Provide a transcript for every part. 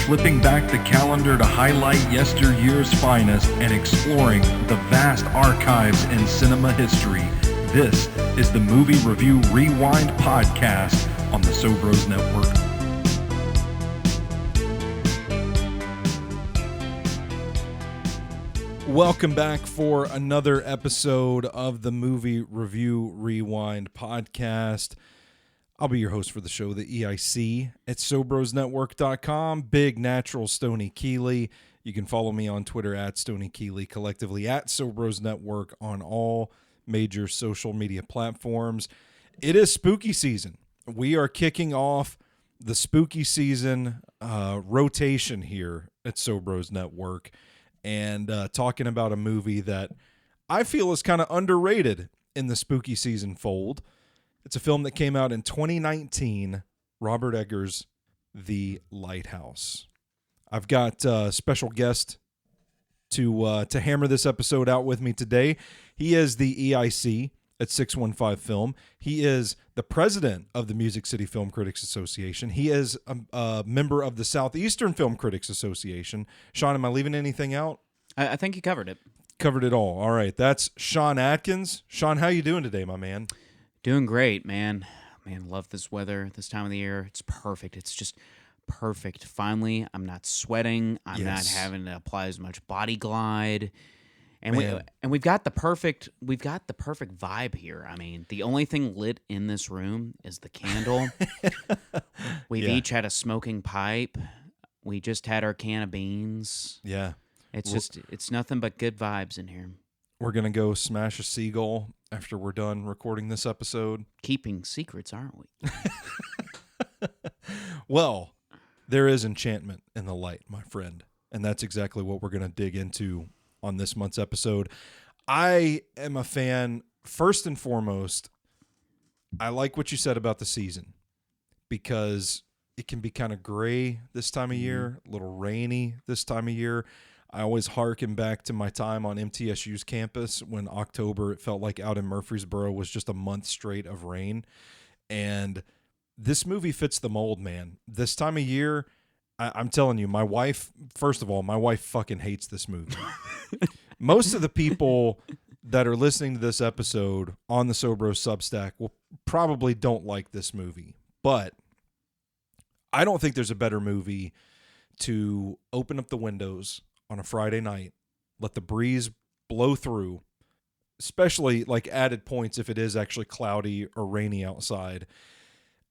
flipping back the calendar to highlight yesteryear's finest and exploring the vast archives in cinema history. This is the Movie Review Rewind podcast on the Sobros Network. Welcome back for another episode of the Movie Review Rewind podcast. I'll be your host for the show, the EIC, at SobrosNetwork.com. Big natural Stoney Keeley. You can follow me on Twitter at Stoney Keeley, collectively at Sobros Network on all major social media platforms. It is spooky season. We are kicking off the spooky season rotation here at Sobros Network and talking about a movie that I feel is kind of underrated in the spooky season fold. It's a film that came out in 2019, Robert Eggers' The Lighthouse. I've got a special guest to hammer this episode out with me today. He is the EIC at 615 Film. He is the president of the Music City Film Critics Association. He is a member of the Southeastern Film Critics Association. Sean, am I leaving anything out? I think you covered it. Covered it all. All right. That's Sean Atkins. Sean, how you doing today, my man? Doing great, man. Love this weather this time of the year. It's perfect. It's just perfect. Finally, I'm not sweating. I'm not having to apply as much Body Glide. And we've got the perfect vibe here. I mean, the only thing lit in this room is the candle. We've each had a smoking pipe. We just had our can of beans. Yeah. It's nothing but good vibes in here. We're going to go smash a seagull after we're done recording this episode. Keeping secrets, aren't we? Well, there is enchantment in the light, my friend. And that's exactly what we're going to dig into on this month's episode. I am a fan, first and foremost. I like what you said about the season because it can be kind of gray this time of year, a little rainy this time of year. I always harken back to my time on MTSU's campus when October, it felt like out in Murfreesboro was just a month straight of rain. And this movie fits the mold, man. This time of year, I'm telling you, my wife fucking hates this movie. Most of the people that are listening to this episode on the Sobros Substack will probably don't like this movie. But I don't think there's a better movie to open up the windows on a Friday night, let the breeze blow through, especially like added points if it is actually cloudy or rainy outside,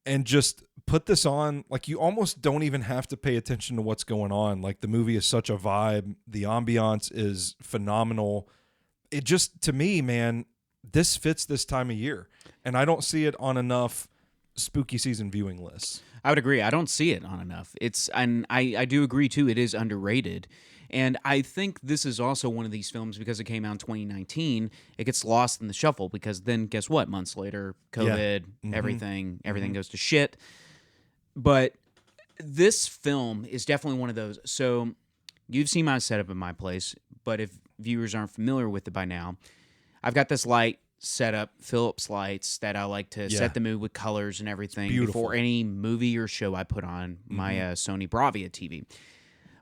and just put this on. Like, you almost don't even have to pay attention to what's going on. Like, the movie is such a vibe. The ambiance is phenomenal. It just, to me, man, this fits this time of year, and I don't see it on enough spooky season viewing lists. I would agree. I don't see it on enough. And I do agree too. It is underrated. And I think this is also one of these films, because it came out in 2019, it gets lost in the shuffle, because then guess what? Months later, COVID, everything goes to shit. But this film is definitely one of those. So you've seen my setup in my place, but if viewers aren't familiar with it by now, I've got this light setup, Philips lights, that I like to set the mood with colors and everything before any movie or show I put on my Sony Bravia TV.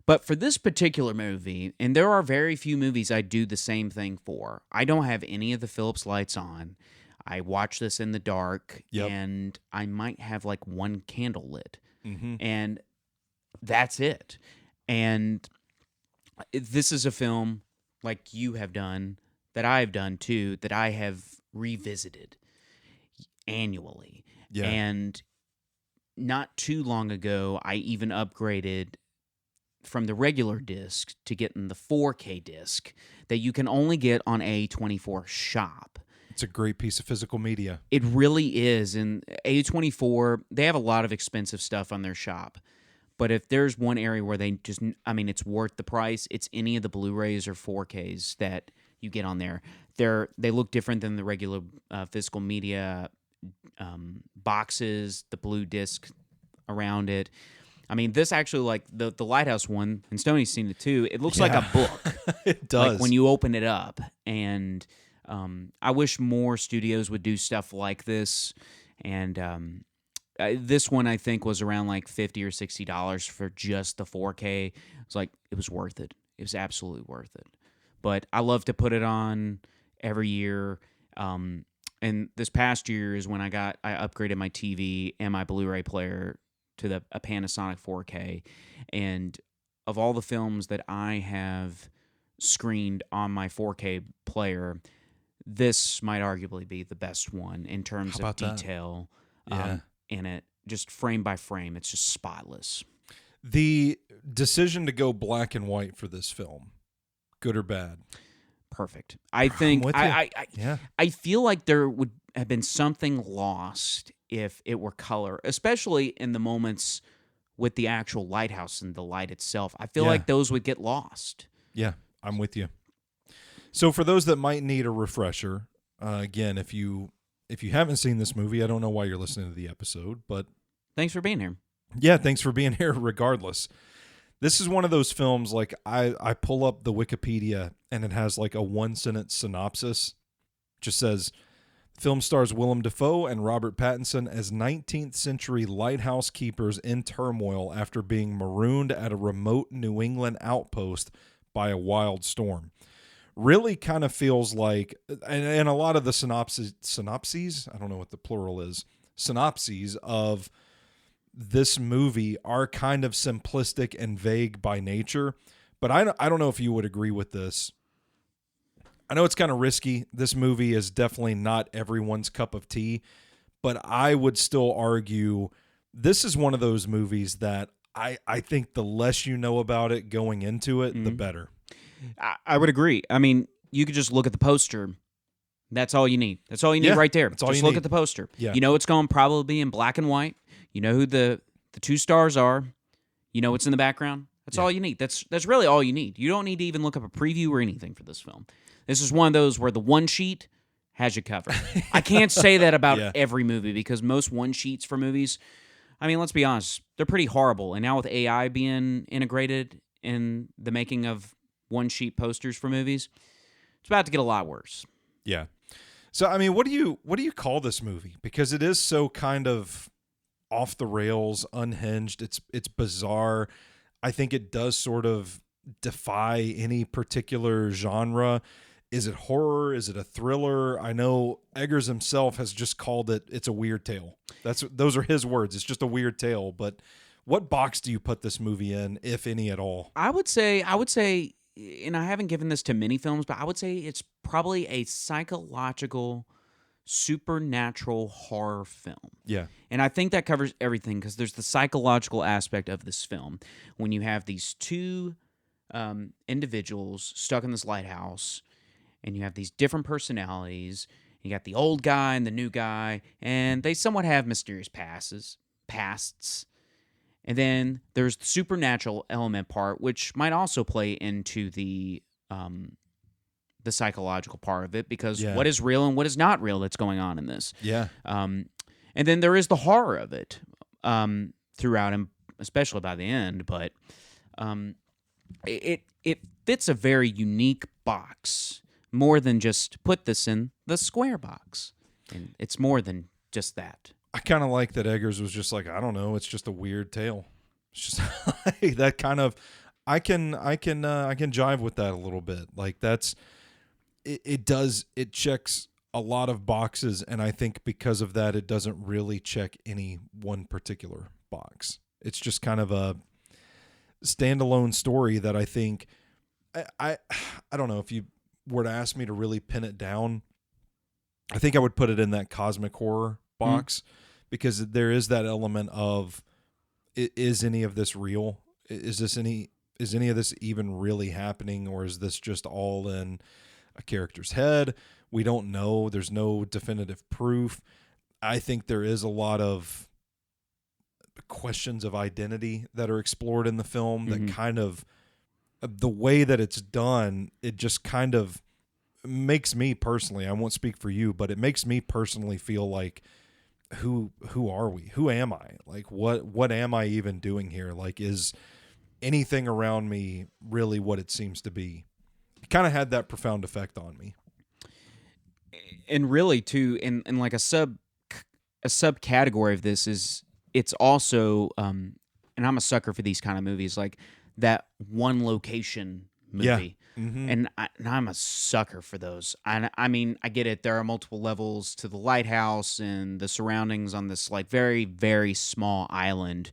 But for this particular movie, and there are very few movies I do the same thing for, I don't have any of the Philips lights on. I watch this in the dark, and I might have like one candle lit. And that's it. And this is a film, like you have done, that I've done too, that I have revisited annually. Yeah. And not too long ago, I even upgraded from the regular disc to getting the 4K disc that you can only get on A24 Shop. It's a great piece of physical media. It really is. And A24, they have a lot of expensive stuff on their shop. But if there's one area where they just, it's worth the price, it's any of the Blu-rays or 4Ks that you get on there. They look different than the regular physical media boxes, the blue disc around it. This actually, like the Lighthouse one, and Stoney's seen it too, it looks like a book. It does. Like when you open it up. And I wish more studios would do stuff like this. And This one I think was around like $50 or $60 for just the 4K. It's like it was worth it. It was absolutely worth it. But I love to put it on every year. And this past year is when I upgraded my TV and my Blu-ray player to a Panasonic 4K. And of all the films that I have screened on my 4K player, this might arguably be the best one in terms of detail. In it, just frame by frame. It's just spotless. The decision to go black and white for this film, good or bad? Perfect. I think I feel like there would have been something lost if it were color, especially in the moments with the actual lighthouse and the light itself. I feel like those would get lost. Yeah, I'm with you. So for those that might need a refresher, again, if you haven't seen this movie, I don't know why you're listening to the episode, but thanks for being here. Yeah, thanks for being here regardless. This is one of those films, like I pull up the Wikipedia and it has like a 1-sentence synopsis. It just says, film stars Willem Dafoe and Robert Pattinson as 19th century lighthouse keepers in turmoil after being marooned at a remote New England outpost by a wild storm. Really kind of feels like, and a lot of the synopses, I don't know what the plural is, synopses of this movie are kind of simplistic and vague by nature, but I don't know if you would agree with this. I know it's kind of risky. This movie is definitely not everyone's cup of tea, but I would still argue this is one of those movies that I think the less you know about it going into it, the better. I would agree. I mean, you could just look at the poster. That's all you need. That's all you need right there. Just look at the poster. Yeah. You know it's going to probably be in black and white. You know who the two stars are. You know what's in the background. That's all you need. That's really all you need. You don't need to even look up a preview or anything for this film. This is one of those where the one sheet has you covered. I can't say that about every movie because most one sheets for movies, I mean, let's be honest, they're pretty horrible. And now with AI being integrated in the making of one sheet posters for movies, it's about to get a lot worse. Yeah. So I mean, what do you call this movie? Because it is so kind of off the rails, unhinged. It's bizarre. I think it does sort of defy any particular genre. Is it horror? Is it a thriller? I know Eggers himself has just called it's a weird tale. Those are his words. It's just a weird tale. But what box do you put this movie in, if any at all? I would say, and I haven't given this to many films, but I would say it's probably a psychological, supernatural horror film. Yeah. And I think that covers everything because there's the psychological aspect of this film. When you have these two individuals stuck in this lighthouse, and you have these different personalities, you got the old guy and the new guy, and they somewhat have mysterious pasts. And then there's the supernatural element part, which might also play into the psychological part of it, because what is real and what is not real that's going on in this. Yeah. And then there is the horror of it throughout, and especially by the end. But it fits a very unique box, more than just put this in the square box. And it's more than just that. I kind of like that Eggers was just like, I don't know, it's just a weird tale. It's just that kind of, I can jive with that a little bit. Like it checks a lot of boxes, and I think because of that, it doesn't really check any one particular box. It's just kind of a standalone story that I think I don't know, if you were to ask me to really pin it down, I think I would put it in that cosmic horror box, because there is that element of, is any of this real? Is any of this even really happening, or is this just all in a character's head? We don't know. There's no definitive proof. I think there is a lot of questions of identity that are explored in the film that kind of, the way that it's done, it just kind of makes me personally, I won't speak for you, but it makes me personally feel like, who are we? Who am I? Like, what am I even doing here? Like, is anything around me really what it seems to be? It kind of had that profound effect on me. And really, too, in like a a subcategory of this is it's also, and I'm a sucker for these kind of movies, like that one location Yeah. movie. Mm-hmm. And I'm a sucker for those. I mean, I get it. There are multiple levels to the lighthouse and the surroundings on this like very, very small island.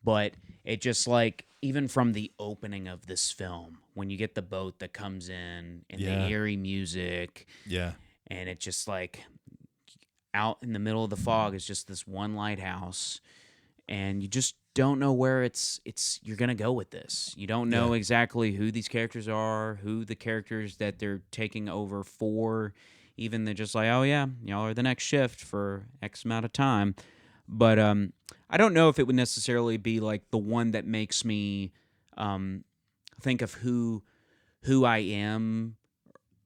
But it just like, even from the opening of this film, when you get the boat that comes in and Yeah. the eerie music, Yeah. and it just like out in the middle of the fog is just this one lighthouse, and you just don't know where it's you're gonna go with this. You don't know Yeah. exactly who these characters are, who the characters that they're taking over for. Even they're just like, oh yeah, y'all are the next shift for X amount of time. But I don't know if it would necessarily be like the one that makes me think of who I am,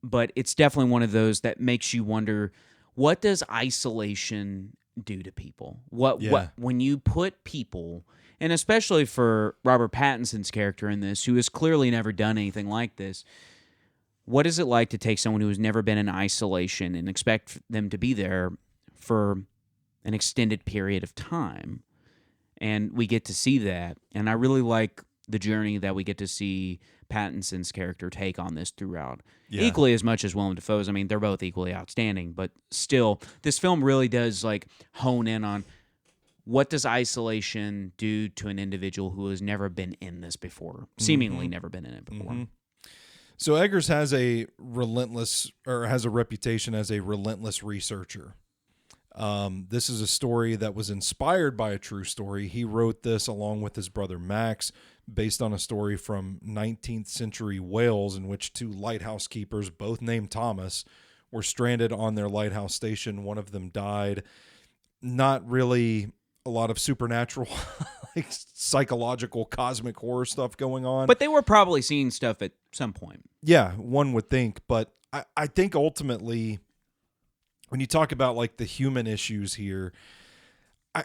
but it's definitely one of those that makes you wonder, what does isolation do to people? What Yeah. when you put people, and especially for Robert Pattinson's character in this, who has clearly never done anything like this, what is it like to take someone who has never been in isolation and expect them to be there for an extended period of time? And we get to see that, and I really like the journey that we get to see Pattinson's character take on this throughout. Yeah. Equally as much as Willem Dafoe's. I mean, they're both equally outstanding, but still, this film really does like hone in on, what does isolation do to an individual who has never been in this before, seemingly never been in it before. Mm-hmm. So Eggers has a reputation as a relentless researcher. This is a story that was inspired by a true story. He wrote this along with his brother Max, based on a story from 19th century Wales, in which two lighthouse keepers, both named Thomas, were stranded on their lighthouse station. One of them died. Not really a lot of supernatural, like psychological, cosmic horror stuff going on. But they were probably seeing stuff at some point. Yeah, one would think. But I think ultimately, when you talk about like the human issues here,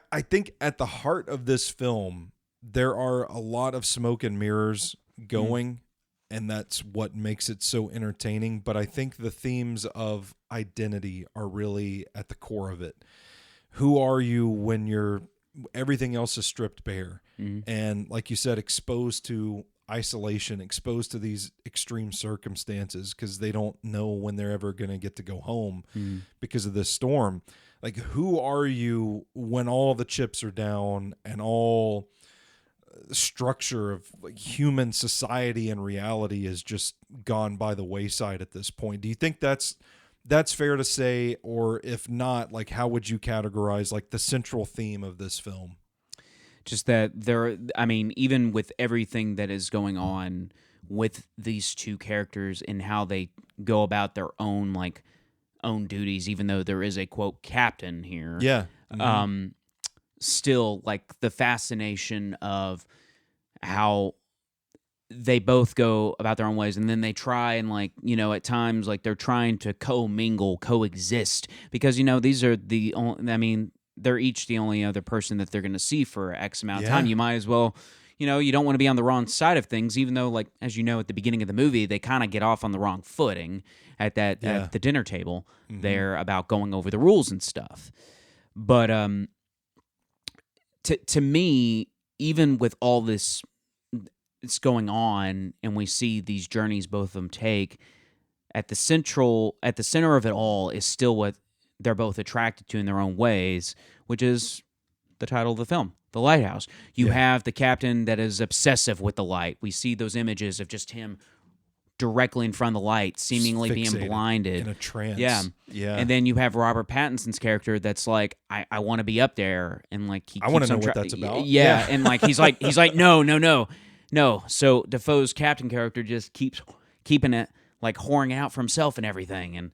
I think at the heart of this film, there are a lot of smoke and mirrors going, and that's what makes it so entertaining. But I think the themes of identity are really at the core of it. Who are you when everything else is stripped bare? And like you said, exposed to isolation, exposed to these extreme circumstances, because they don't know when they're ever going to get to go home because of this storm. Like, who are you when all the chips are down and all structure of like human society and reality is just gone by the wayside at this point? Do you think that's fair to say? Or if not, like, how would you categorize like the central theme of this film? Just that even with everything that is going on with these two characters and how they go about their own duties, even though there is a quote captain here. Yeah. Still, like, the fascination of how they both go about their own ways, and then they try and, like, at times, like, they're trying to coexist, because these are the only, they're each the only other person that they're going to see for X amount of time. You might as well, you don't want to be on the wrong side of things, even though, like, as you know, at the beginning of the movie, they kind of get off on the wrong footing at the dinner table there about going over the rules and stuff. But to me, even with all this it's going on, and we see these journeys both of them take, at the center of it all is still what they're both attracted to in their own ways, which is the title of the film, The Lighthouse. You have the captain that is obsessive with the light. We see those images of just him directly in front of the light, seemingly being blinded. In a trance. Yeah. Yeah. And then you have Robert Pattinson's character that's like, I want to be up there, and like I want to know what that's about. Yeah. And like he's like no. So Defoe's captain character just keeps keeping it like whoring out for himself and everything.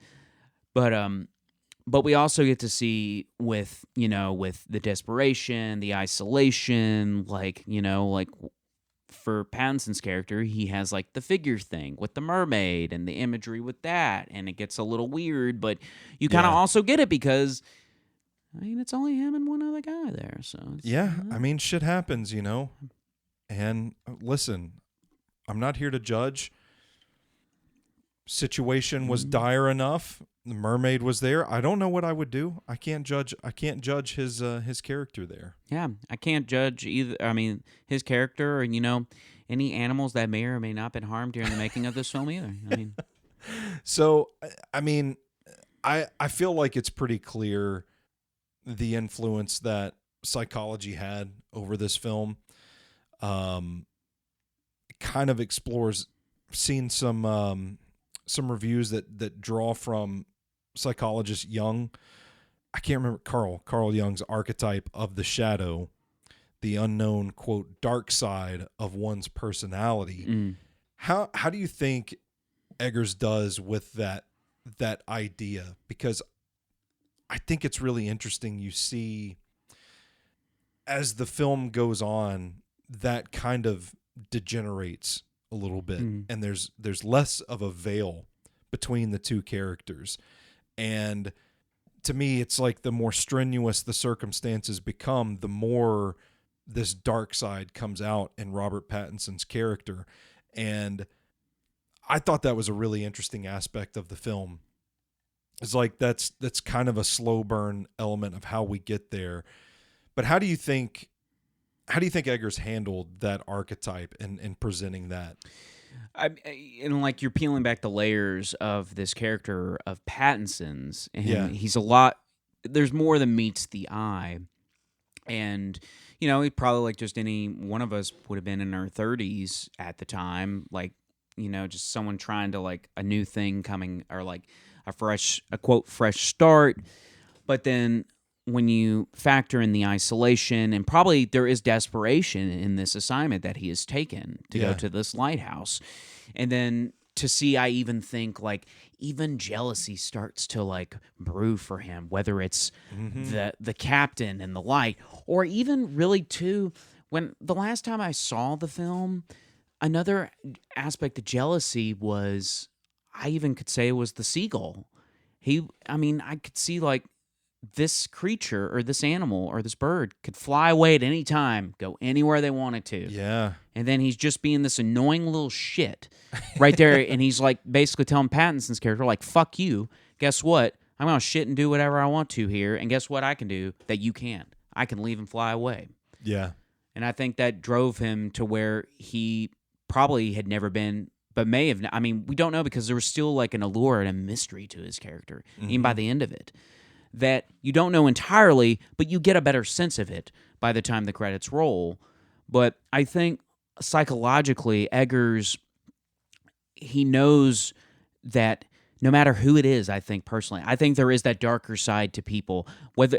But we also get to see with the desperation, the isolation, like for Pattinson's character, he has like the figure thing with the mermaid and the imagery with that, and it gets a little weird, but you kind of also get it because it's only him and one other guy there. So shit happens, And listen, I'm not here to judge. situation was dire enough, the mermaid was there, I don't know what I would do. I can't judge his character there. Yeah, I can't judge either. I mean, his character, and any animals that may or may not been harmed during the making of this film either. I mean, So, I mean, I feel like it's pretty clear the influence that psychology had over this film. Kind of explores, seen some reviews that draw from psychologist Jung. I can't remember Carl Jung's archetype of the shadow, the unknown, quote, dark side of one's personality. How do you think Eggers does with that idea? Because I think it's really interesting. You see, as the film goes on, that kind of degenerates a little bit, and there's less of a veil between the two characters. And to me, it's like the more strenuous the circumstances become, the more this dark side comes out in Robert Pattinson's character. And I thought that was a really interesting aspect of the film. It's like that's kind of a slow burn element of how we get there. But how do you think Eggers handled that archetype in presenting that? And like you're peeling back the layers of this character of Pattinson's, and Yeah. he's a lot. There's more than meets the eye, and he probably, like just any one of us, would have been in our 30s at the time, like just someone trying to, like, a new thing coming, or like a quote fresh start. But then when you factor in the isolation, and probably there is desperation in this assignment that he has taken to go to this lighthouse, and then to see, I even think, like, even jealousy starts to, like, brew for him, whether it's the captain and the light, or even really too, when the last time I saw the film, another aspect of jealousy was, I even could say it was the seagull. I could see, like, this creature or this animal or this bird could fly away at any time, go anywhere they wanted to. Yeah. And then he's just being this annoying little shit right there. And he's, like, basically telling Pattinson's character, like, fuck you. Guess what? I'm going to shit and do whatever I want to here. And guess what I can do that you can't? I can leave and fly away. Yeah. And I think that drove him to where he probably had never been, but may have. I mean, we don't know, because there was still, like, an allure and a mystery to his character, even by the end of it, that you don't know entirely, but you get a better sense of it by the time the credits roll. But I think psychologically, Eggers, he knows that no matter who it is, I think there is that darker side to people,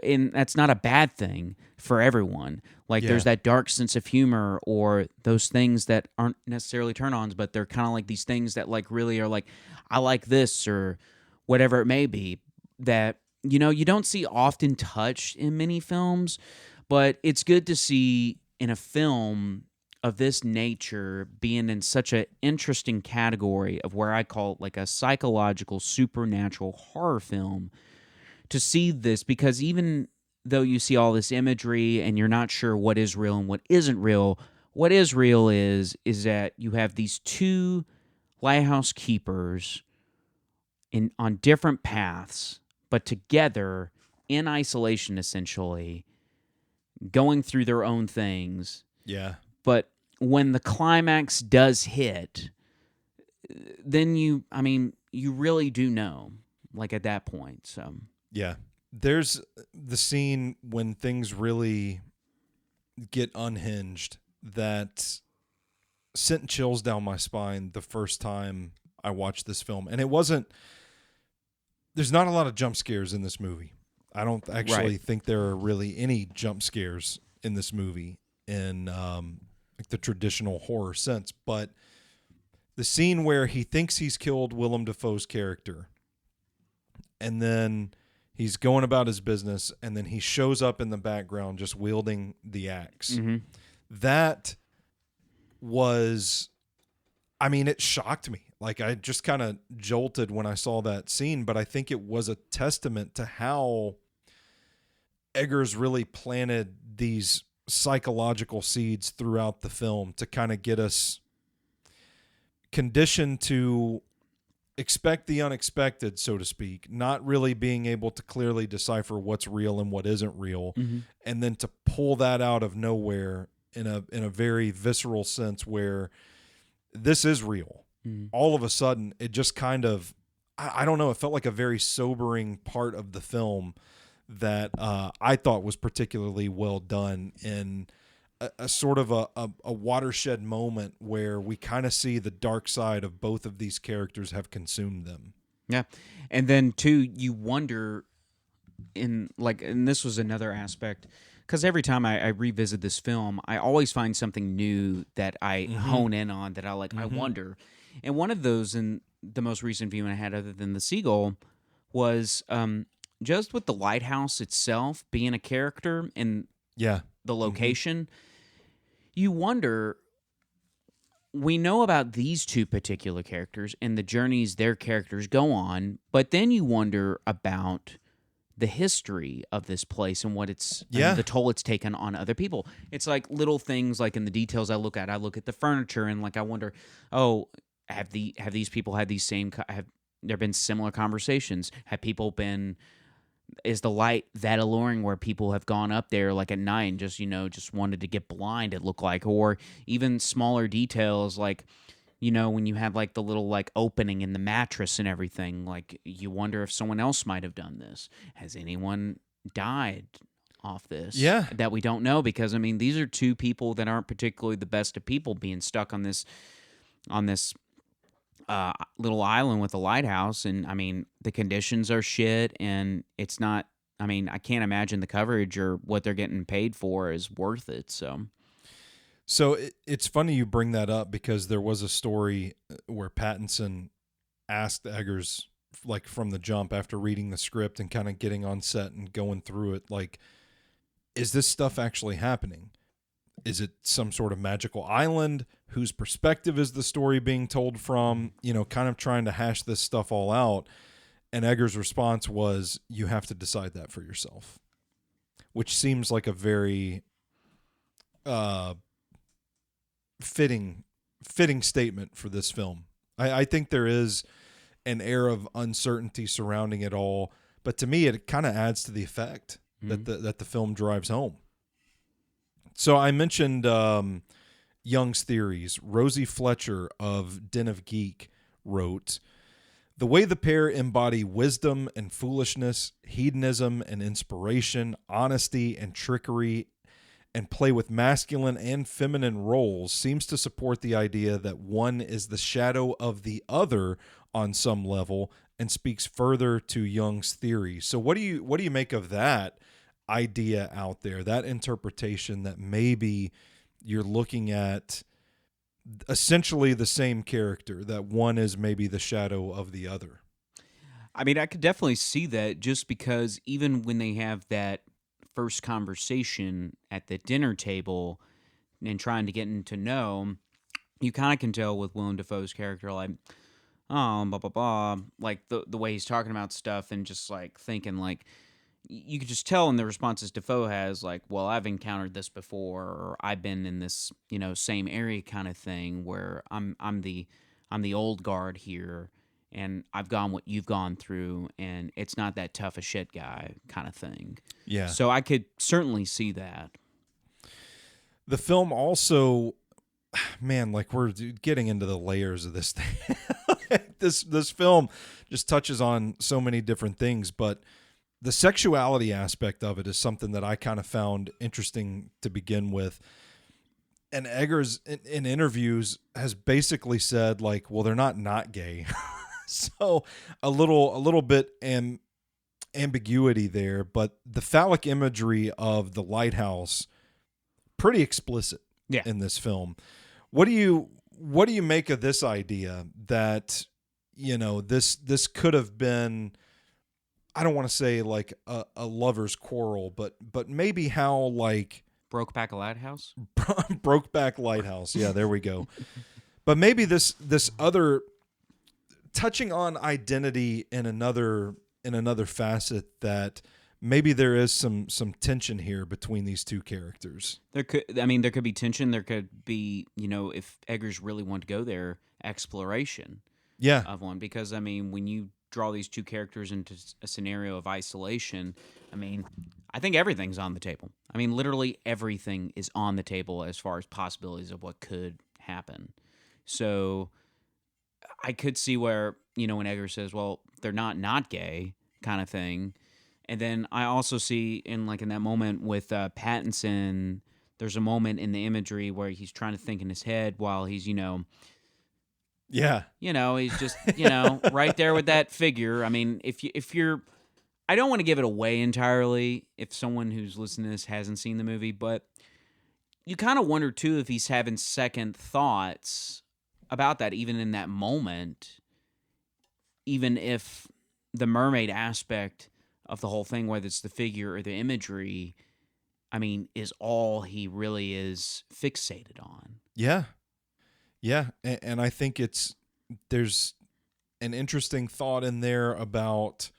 and that's not a bad thing for everyone. Like, there's that dark sense of humor, or those things that aren't necessarily turn-ons, but they're kind of like these things that, like, really are like, I like this, or whatever it may be, that you don't see often touched in many films. But it's good to see in a film of this nature, being in such an interesting category of where I call it, like, a psychological supernatural horror film, to see this, because even though you see all this imagery and you're not sure what is real and what isn't real, what is real is that you have these two lighthouse keepers on different paths, but together in isolation, essentially, going through their own things. Yeah. But when the climax does hit, then you really do know, like, at that point. So Yeah. There's the scene when things really get unhinged that sent chills down my spine the first time I watched this film. And there's not a lot of jump scares in this movie. I don't actually think there are really any jump scares in this movie in like the traditional horror sense. But the scene where he thinks he's killed Willem Dafoe's character, and then he's going about his business, and then he shows up in the background just wielding the axe. That was, it shocked me. Like, I just kind of jolted when I saw that scene, but I think it was a testament to how Eggers really planted these psychological seeds throughout the film to kind of get us conditioned to expect the unexpected, so to speak, not really being able to clearly decipher what's real and what isn't real, and then to pull that out of nowhere in a very visceral sense where this is real. All of a sudden, it just kind of, I don't know, it felt like a very sobering part of the film that I thought was particularly well done in a sort of a watershed moment where we kind of see the dark side of both of these characters have consumed them. Yeah. And then too, you wonder and this was another aspect, because every time I revisit this film, I always find something new that I hone in on that I wonder. And one of those in the most recent viewing I had, other than the seagull, was just with the lighthouse itself being a character and the location. You wonder, we know about these two particular characters and the journeys their characters go on, but then you wonder about the history of this place and what it's and the toll it's taken on other people. It's like little things, like in the details I look at the furniture and I wonder, oh, have these people had these same, have there been similar conversations? Have people been, is the light that alluring where people have gone up there at night and just wanted to get blind, it looked like? Or even smaller details when you have the little opening in the mattress and everything, you wonder if someone else might have done this. Has anyone died off this? That we don't know, because these are two people that aren't particularly the best of people being stuck on this little island with a lighthouse, and the conditions are shit, and it's not. I can't imagine the coverage or what they're getting paid for is worth it. So it's funny you bring that up, because there was a story where Pattinson asked Eggers, from the jump after reading the script and kind of getting on set and going through it, is this stuff actually happening? Is it some sort of magical island? Whose perspective is the story being told from? Kind of trying to hash this stuff all out. And Eggers' response was, you have to decide that for yourself, which seems like a very fitting statement for this film. I think there is an air of uncertainty surrounding it all, but to me, it kind of adds to the effect that the film drives home. So I mentioned Young's theories. Rosie Fletcher of Den of Geek wrote, "The way the pair embody wisdom and foolishness, hedonism and inspiration, honesty and trickery, and play with masculine and feminine roles seems to support the idea that one is the shadow of the other on some level, and speaks further to Young's theory." So what do you make of that idea out there, that interpretation, that maybe you're looking at essentially the same character, that one is maybe the shadow of the other? I could definitely see that, just because even when they have that first conversation at the dinner table and trying to get to know, you kind of can tell with Willem Dafoe's character, oh, blah, blah, blah, the way he's talking about stuff and just thinking, you could just tell in the responses Dafoe has, well, I've encountered this before, or I've been in this, same area kind of thing, where I'm the old guard here, and I've gone what you've gone through, and it's not that tough a shit guy kind of thing. Yeah. So I could certainly see that. The film also, man, we're getting into the layers of this thing. This film just touches on so many different things, but the sexuality aspect of it is something that I kind of found interesting to begin with. And Eggers in interviews has basically said well, they're not gay. So a little bit ambiguity there, but the phallic imagery of the lighthouse, pretty explicit in this film. What do you make of this idea that, this could have been, I don't want to say a lover's quarrel, but maybe how Brokeback Lighthouse? Brokeback Lighthouse. Yeah, there we go. But maybe this other, touching on identity in another facet, that maybe there is some tension here between these two characters. There could be tension. There could be, if Eggers really wanted to go there, exploration. Yeah. of one, because I mean, when you draw these two characters into a scenario of isolation, I mean, I think everything's on the table. I mean, literally everything is on the table as far as possibilities of what could happen. So I could see where, when Edgar says, well, they're not gay kind of thing. And then I also see in that moment with Pattinson, there's a moment in the imagery where he's trying to think in his head while he's, Yeah. he's just, right there with that figure. I mean, if you're, I don't want to give it away entirely if someone who's listening to this hasn't seen the movie, but you kind of wonder too if he's having second thoughts about that, even in that moment, even if the mermaid aspect of the whole thing, whether it's the figure or the imagery, I mean, is all he really is fixated on. Yeah. Yeah. And I think there's an interesting thought in there about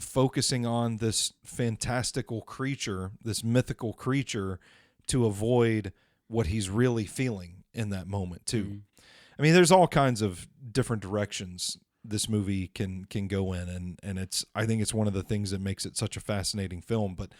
focusing on this fantastical creature, this mythical creature, to avoid what he's really feeling in that moment too. Mm-hmm. I mean, there's all kinds of different directions this movie can go in, and I think it's one of the things that makes it such a fascinating film. But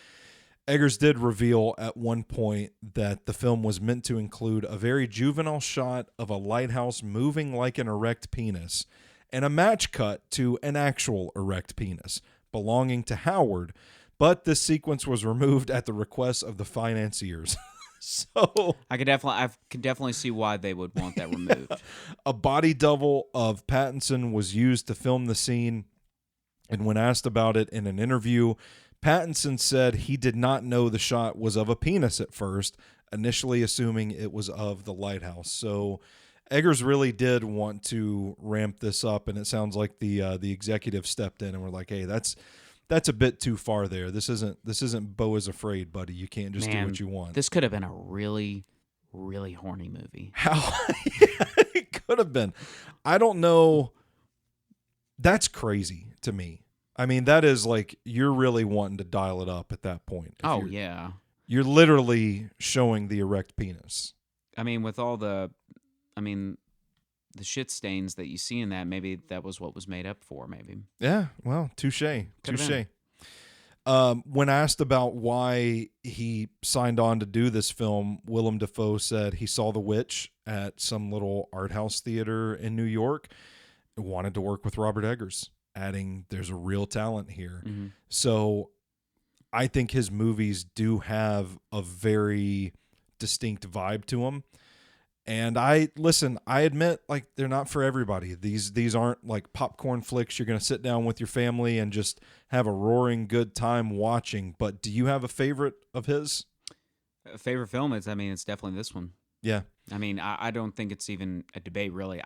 Eggers did reveal at one point that the film was meant to include a very juvenile shot of a lighthouse moving like an erect penis and a match cut to an actual erect penis belonging to Howard, but this sequence was removed at the request of the financiers. So I could definitely see why they would want that removed. Yeah. A body double of Pattinson was used to film the scene, and when asked about it in an interview, Pattinson said he did not know the shot was of a penis at first, initially assuming it was of the lighthouse. So Eggers really did want to ramp this up, and it sounds like the executive stepped in and were like, "Hey, that's a bit too far there. This isn't Beau is Afraid, buddy. You can't just do what you want." This could have been a really, really horny movie. How yeah, it could have been. I don't know. That's crazy to me. I mean, that is like you're really wanting to dial it up at that point. Oh, yeah. You're literally showing the erect penis. I mean, with all the shit stains that you see in that, maybe that was what was made up for, maybe. Yeah, well, touche. When asked about why he signed on to do this film, Willem Dafoe said he saw The Witch at some little art house theater in New York and wanted to work with Robert Eggers, adding there's a real talent here. Mm-hmm. So I think his movies do have a very distinct vibe to them. And I admit, like, they're not for everybody. These aren't like popcorn flicks you're going to sit down with your family and just have a roaring good time watching. But do you have a favorite of his? A favorite film is, it's definitely this one. Yeah. I mean, I don't think it's even a debate, really.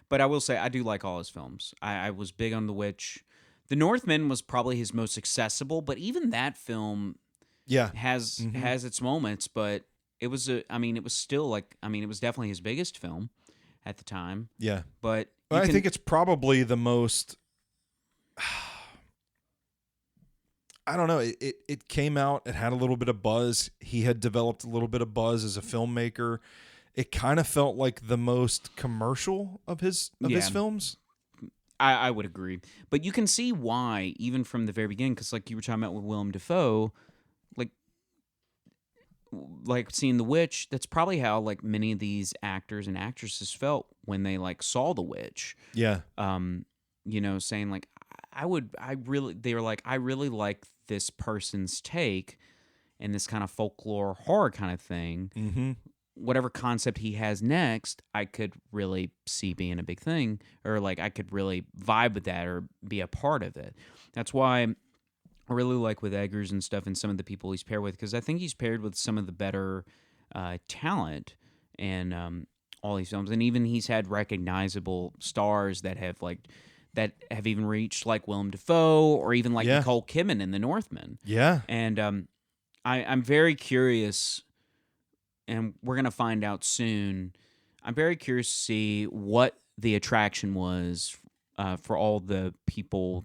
But I will say I do like all his films. I was big on The Witch. The Northman was probably his most accessible, but even that film has its moments, but it was it was still it was definitely his biggest film at the time. Yeah. But I think it's probably the most, I don't know. It came out, it had a little bit of buzz. He had developed a little bit of buzz as a filmmaker. It kind of felt like the most commercial of his films. I would agree. But you can see why, even from the very beginning, because like you were talking about with Willem Dafoe, like seeing The Witch, that's probably how like many of these actors and actresses felt when they like saw The Witch. Yeah. Saying like I really like this person's take and this kind of folklore horror kind of thing. Mm-hmm. Whatever concept he has next, I could really see being a big thing, or like I could really vibe with that or be a part of it. That's why I really like with Eggers and stuff and some of the people he's paired with, because I think he's paired with some of the better talent in all these films. And even he's had recognizable stars that have even reached like Willem Dafoe or even like Nicole Kidman in The Northman. Yeah. And I'm very curious, and we're going to find out soon. I'm very curious to see what the attraction was for all the people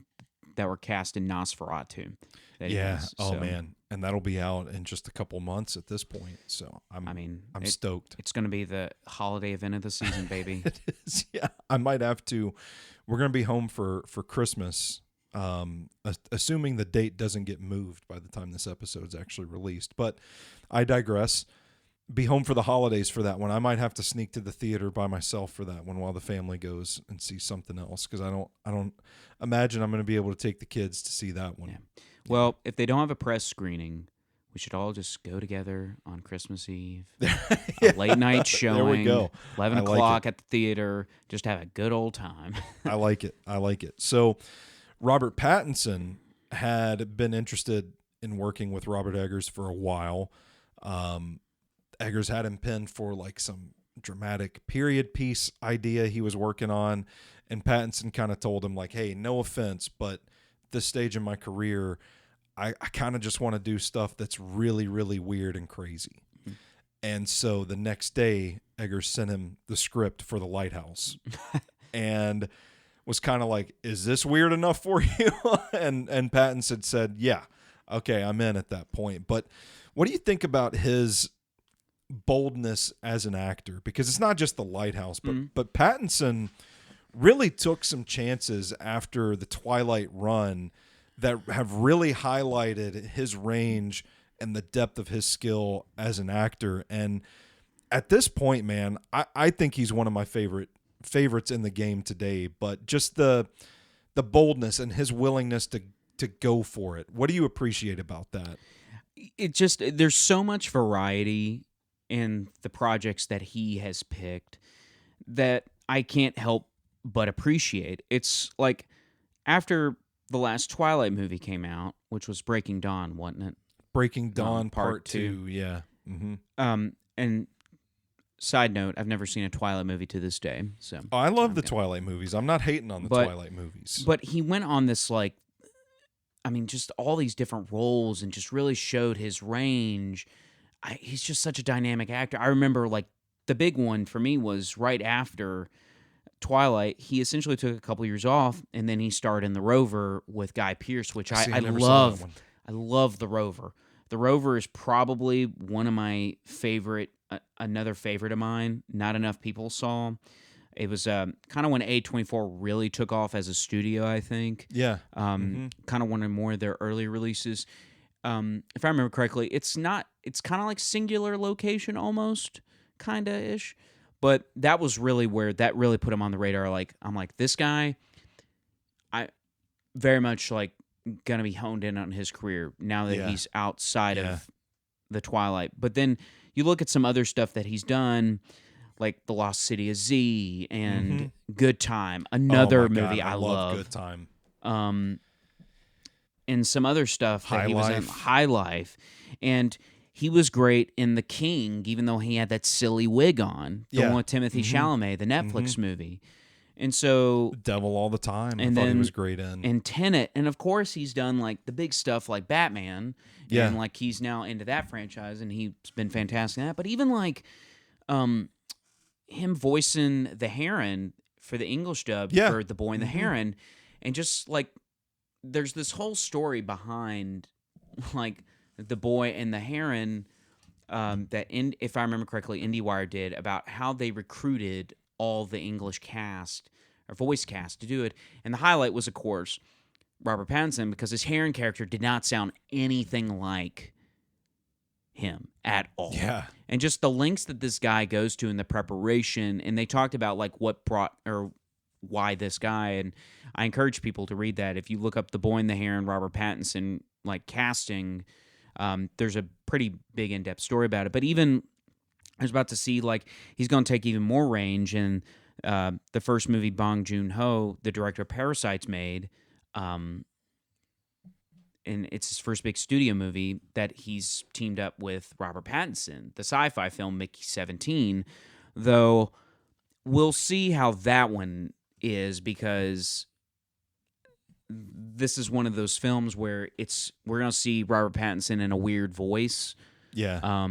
that were cast in Nosferatu. Yeah. Oh, man. and that'll be out in just a couple months at this point. So I'm stoked. It's going to be the holiday event of the season, baby. It is, yeah. I might have to. We're going to be home for Christmas, assuming the date doesn't get moved by the time this episode's actually released. But I digress. Be home for the holidays for that one. I might have to sneak to the theater by myself for that one while the family goes and sees something else, because I don't imagine I'm going to be able to take the kids to see that one. Yeah. Well, if they don't have a press screening, we should all just go together on Christmas Eve. A late night showing. There we go. 11 o'clock at the theater. Just have a good old time. I like it. So Robert Pattinson had been interested in working with Robert Eggers for a while. Eggers had him pinned for like some dramatic period piece idea he was working on, and Pattinson kind of told him like, hey, no offense, but this stage in my career, I kind of just want to do stuff that's really, really weird and crazy. Mm-hmm. And so the next day, Eggers sent him the script for The Lighthouse and was kind of like, is this weird enough for you? and Pattinson said, yeah, okay, I'm in at that point. But what do you think about his boldness as an actor? Because it's not just The Lighthouse, but Pattinson really took some chances after the Twilight run that have really highlighted his range and the depth of his skill as an actor. And at this point, man, I think he's one of my favorites in the game today. But just the boldness and his willingness to go for it. What do you appreciate about that? It just, there's so much variety in the projects that he has picked that I can't help but appreciate. It's like after the last Twilight movie came out, which was Breaking Dawn, wasn't it? Breaking Dawn Part 2, yeah. Mm-hmm. And side note, I've never seen a Twilight movie to this day. So I love the Twilight movies. I'm not hating on the Twilight movies. But he went on this just all these different roles and just really showed his range. He's just such a dynamic actor. I remember the big one for me was right after Twilight. He essentially took a couple years off, and then he starred in The Rover with Guy Pearce, which I love. I love The Rover. The Rover is probably one of my favorite, another favorite of mine. Not enough people saw. It was kind of when A24 really took off as a studio, I think. Yeah. Kind of one of more of their early releases. If I remember correctly, it's kind of like Singular Location almost, kind of ish. But that was really where that really put him on the radar. I'm like, this guy, I very much going to be honed in on his career now that he's outside of the Twilight. But then you look at some other stuff that he's done, like The Lost City of Z and Good Time, another movie I love. Good Time. And some other stuff that he was in, High Life. And he was great in The King, even though he had that silly wig on. The one with Timothy Chalamet, the Netflix movie. And so Devil All the Time, I thought he was great in. And Tenet. And of course he's done the big stuff like Batman. Yeah. And he's now into that franchise, and he's been fantastic in that. But even him voicing the Heron for the English dub for The Boy and the Heron, and just there's this whole story behind The Boy and the Heron that, if I remember correctly, IndieWire did about how they recruited all the English cast or voice cast to do it. And the highlight was, of course, Robert Pattinson, because his Heron character did not sound anything like him at all. Yeah. And just the lengths that this guy goes to in the preparation, and they talked about what brought or why this guy, and I encourage people to read that. If you look up The Boy and the Heron, Robert Pattinson casting, there's a pretty big in-depth story about it. But even I was about to see he's going to take even more range in the first movie Bong Joon-ho, the director of Parasites, made. And it's his first big studio movie that he's teamed up with Robert Pattinson, the sci-fi film Mickey 17. Though we'll see how that one is, because this is one of those films where we're going to see Robert Pattinson in a weird voice. Yeah.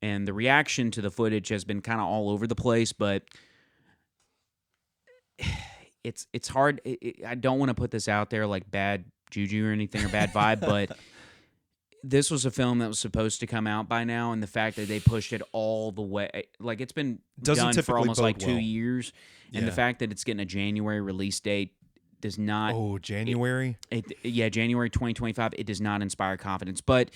And the reaction to the footage has been kind of all over the place, but it's hard. I don't want to put this out there like bad juju or anything or bad vibe, but this was a film that was supposed to come out by now, and the fact that they pushed it all the way, like it's been Doesn't done for typically almost bode like 2 well. years, and the Yeah. fact that it's getting a January release date does not. Oh, January? January 2025. It does not inspire confidence, but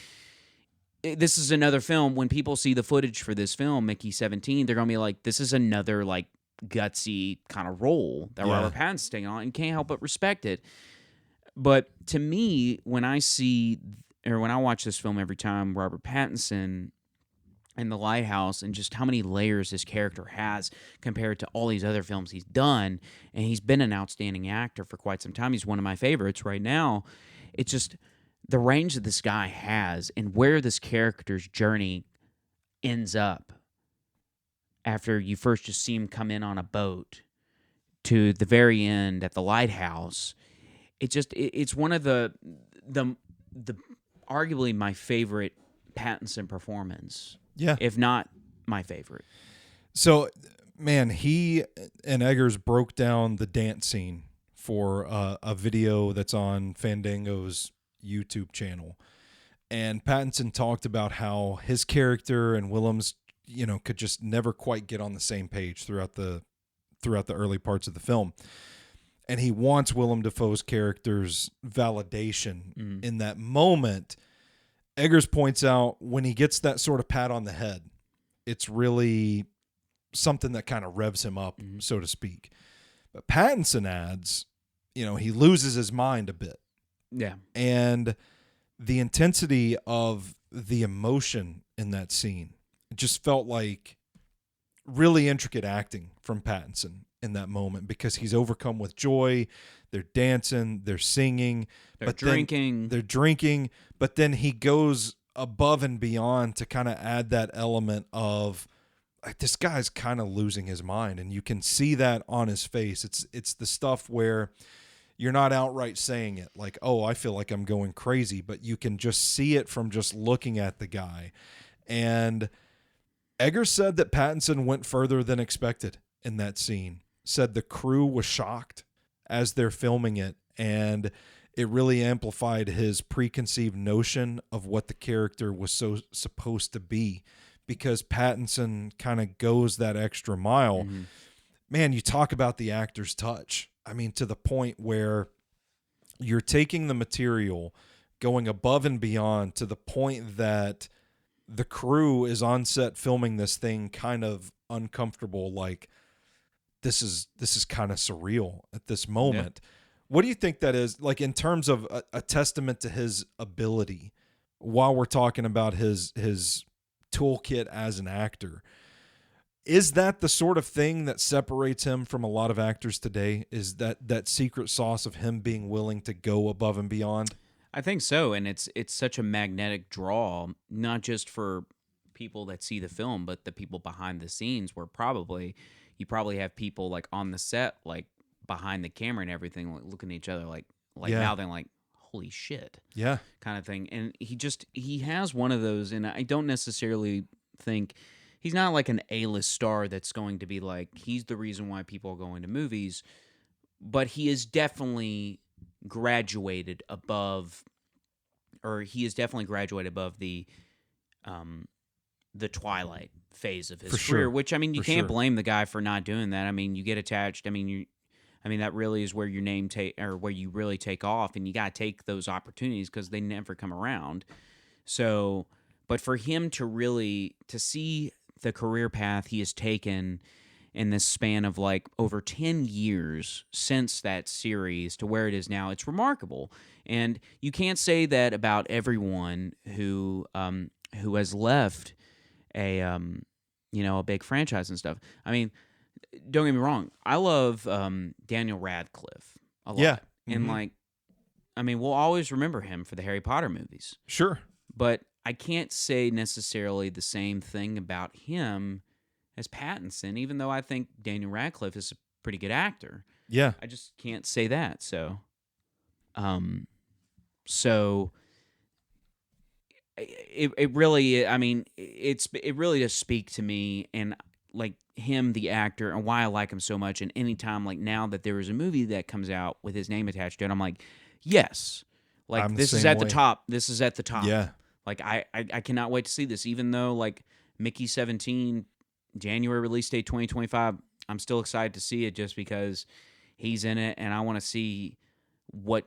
this is another film. When people see the footage for this film, Mickey 17, they're gonna be like, "This is another like gutsy kind of role that Yeah. Robert Pattinson's taking on," and can't help but respect it. But to me, when I watch this film every time, Robert Pattinson and The Lighthouse, and just how many layers his character has compared to all these other films he's done, and he's been an outstanding actor for quite some time. He's one of my favorites right now. It's just the range that this guy has and where this character's journey ends up after you first just see him come in on a boat to the very end at the lighthouse. It's one of the arguably my favorite Pattinson performance, Yeah. if not my favorite. So, man, he and Eggers broke down the dance scene for a video that's on Fandango's YouTube channel. And Pattinson talked about how his character and Willem's, could just never quite get on the same page throughout the early parts of the film. And he wants Willem Dafoe's character's validation in that moment. Eggers points out when he gets that sort of pat on the head, it's really something that kind of revs him up, so to speak. But Pattinson adds, he loses his mind a bit. Yeah. And the intensity of the emotion in that scene, it just felt like really intricate acting from Pattinson in that moment, because he's overcome with joy. They're dancing, they're singing, They're drinking. they're drinking, but then he goes above and beyond to kind of add that element of like, this guy's kind of losing his mind, and you can see that on his face. It's the stuff where you're not outright saying it like, "Oh, I feel like I'm going crazy," but you can just see it from just looking at the guy. And Eggers said that Pattinson went further than expected in that scene. Said the crew was shocked as they're filming it, and it really amplified his preconceived notion of what the character was so supposed to be, because Pattinson kind of goes that extra mile. Man, you talk about the actor's touch. I mean, to the point where you're taking the material, going above and beyond to the point that the crew is on set filming this thing kind of uncomfortable, like this is kind of surreal at this moment. Yeah. What do you think that is, like, in terms of a testament to his ability, while we're talking about his toolkit as an actor? Is that the sort of thing that separates him from a lot of actors today? Is that secret sauce of him being willing to go above and beyond? I think so, and it's such a magnetic draw, not just for people that see the film, but the people behind the scenes, where you probably have people like on the set, like behind the camera and everything, like looking at each other like mouthing like, holy shit. Yeah. Kind of thing. And he has one of those, and I don't necessarily think he's not like an A-list star that's going to be like, he's the reason why people are going to movies, but he is definitely graduated above the Twilight phase of his career, which, I mean, you can't blame the guy for not doing that. I mean, you get attached. I mean, that really is where your name where you really take off, and you got to take those opportunities because they never come around. So, but for him to see the career path he has taken in this span of like over 10 years since that series to where it is now, it's remarkable. And you can't say that about everyone who has left a big franchise and stuff. I mean, don't get me wrong, I love Daniel Radcliffe a lot. Yeah. And we'll always remember him for the Harry Potter movies. Sure. But I can't say necessarily the same thing about him as Pattinson, even though I think Daniel Radcliffe is a pretty good actor. Yeah. I just can't say that. So it really, I mean, it really does speak to me, and like him, the actor, and why I like him so much. And anytime, like now that there is a movie that comes out with his name attached to it, I'm like, yes, like this is at the top. This is at the top. Yeah. Like I cannot wait to see this. Even though like Mickey 17, January release date 2025, I'm still excited to see it just because he's in it, and I want to see what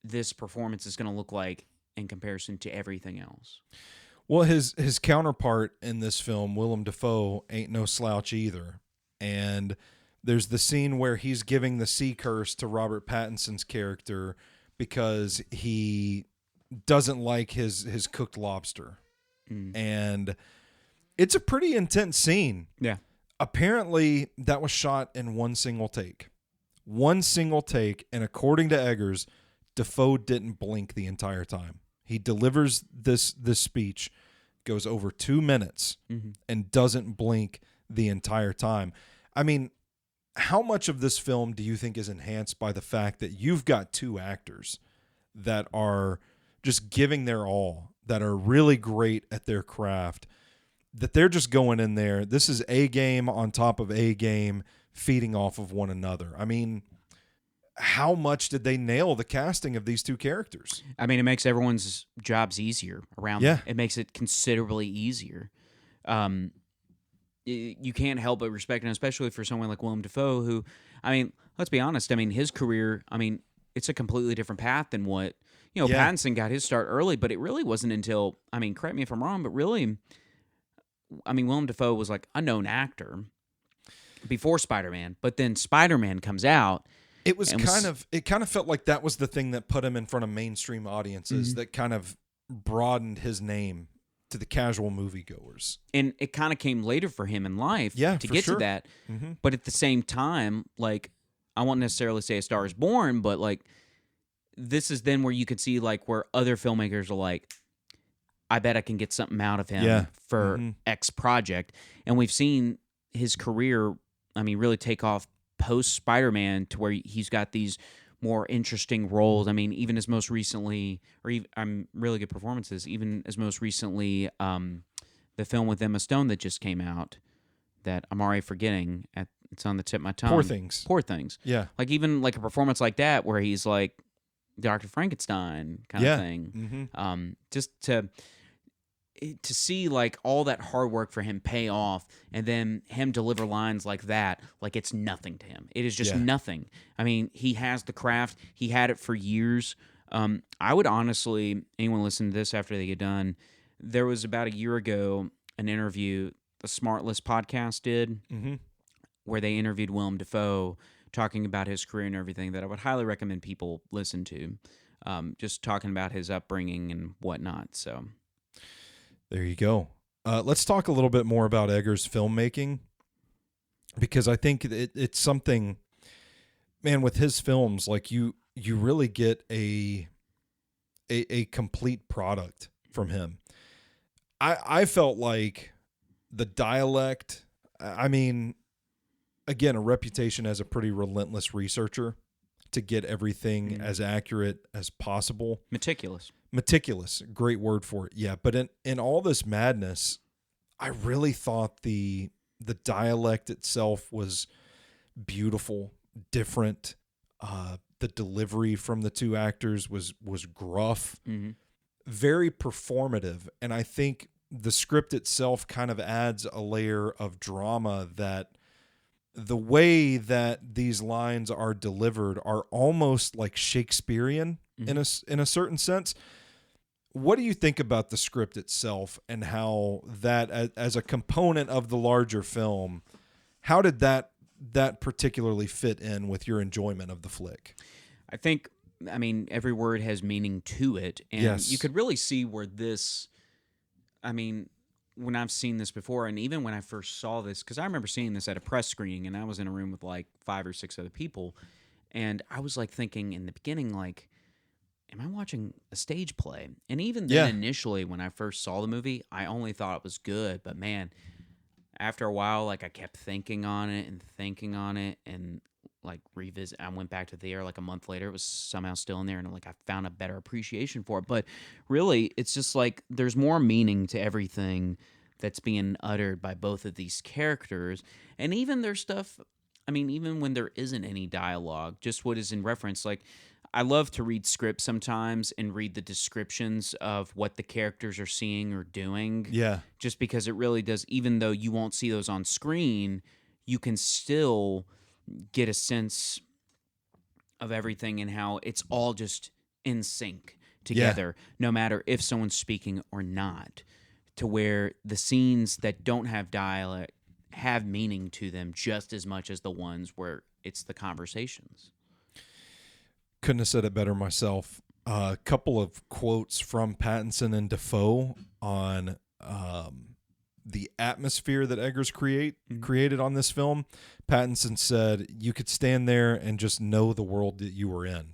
this performance is going to look like in comparison to everything else. Well, his counterpart in this film, Willem Dafoe, ain't no slouch either. And there's the scene where he's giving the sea curse to Robert Pattinson's character because he doesn't like his cooked lobster. And it's a pretty intense scene. Yeah. Apparently, that was shot in one single take. One single take, and according to Eggers, Dafoe didn't blink the entire time. He delivers this speech, goes over 2 minutes, and doesn't blink the entire time. I mean, how much of this film do you think is enhanced by the fact that you've got two actors that are just giving their all, that are really great at their craft, that they're just going in there? This is A game on top of A game, feeding off of one another. I mean, how much did they nail the casting of these two characters? I mean, it makes everyone's jobs easier around them. It makes it considerably easier. You can't help but respect him, especially for someone like Willem Dafoe, who, I mean, let's be honest. I mean, his career, I mean, it's a completely different path than what, Pattinson got his start early, but it really wasn't until, I mean, correct me if I'm wrong, but really, I mean, Willem Dafoe was like a known actor before Spider-Man, but then Spider-Man comes out. It kind of felt like that was the thing that put him in front of mainstream audiences, that kind of broadened his name to the casual moviegoers. And it kind of came later for him in life to get to that. But at the same time, like, I won't necessarily say A Star is Born, but like, this is then where you could see like where other filmmakers are like, I bet I can get something out of him for X project. And we've seen his career, I mean, really take off post Spider-Man to where he's got these more interesting roles. I mean, even as most recently, really good performances, even as most recently, the film with Emma Stone that just came out that I'm already forgetting. It's on the tip of my tongue. Poor Things. Yeah. Like even like a performance like that where he's like Dr. Frankenstein kind of thing. Just to see like all that hard work for him pay off and then him deliver lines like that, like it's nothing to him. It is just nothing. I mean, he has the craft. He had it for years. I would honestly, anyone listen to this after they get done, there was about a year ago an interview the Smartless podcast did where they interviewed Willem Dafoe talking about his career and everything that I would highly recommend people listen to. Just talking about his upbringing and whatnot. So there you go. Let's talk a little bit more about Eggers' filmmaking, because I think it's something, man, with his films, like you really get a complete product from him. I felt like the dialect, I mean, again, a reputation as a pretty relentless researcher to get everything as accurate as possible. Meticulous, great word for it. Yeah, but in all this madness, I really thought the dialect itself was beautiful, different. The delivery from the two actors was gruff, very performative, and I think the script itself kind of adds a layer of drama that the way that these lines are delivered are almost like Shakespearean in a certain sense. What do you think about the script itself and how that, as a component of the larger film, how did that particularly fit in with your enjoyment of the flick? I think, I mean, every word has meaning to it, and you could really see where this, I mean, when I've seen this before, and even when I first saw this, because I remember seeing this at a press screening, and I was in a room with like 5 or 6 other people, and I was like thinking in the beginning, like, am I watching a stage play? And even then, initially, when I first saw the movie, I only thought it was good, but man, after a while, like I kept thinking on it, and like revisit. I went back to the theater like a month later. It was somehow still in there, and like I found a better appreciation for it. But really, it's just like there's more meaning to everything that's being uttered by both of these characters, and even their stuff. I mean, even when there isn't any dialogue, just what is in reference. Like I love to read scripts sometimes and read the descriptions of what the characters are seeing or doing. Yeah. Just because it really does, even though you won't see those on screen, you can still get a sense of everything and how it's all just in sync together, no matter if someone's speaking or not, to where the scenes that don't have dialect have meaning to them just as much as the ones where it's the conversations. Couldn't have said it better myself. A couple of quotes from Pattinson and Defoe on the atmosphere that Eggers created on this film. Pattinson said, "You could stand there and just know the world that you were in."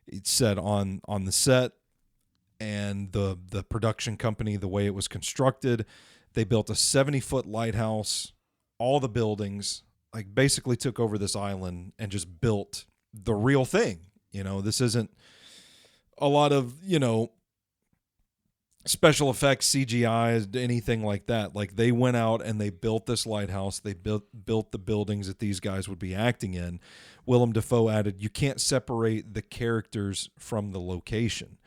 It said on the set and the production company, the way it was constructed, they built a 70-foot lighthouse, all the buildings, like basically took over this island and just built the real thing. You know, this isn't a lot of, special effects, CGI, anything like that. Like, they went out and they built this lighthouse. They built the buildings that these guys would be acting in. Willem Dafoe added, "You can't separate the characters from the location."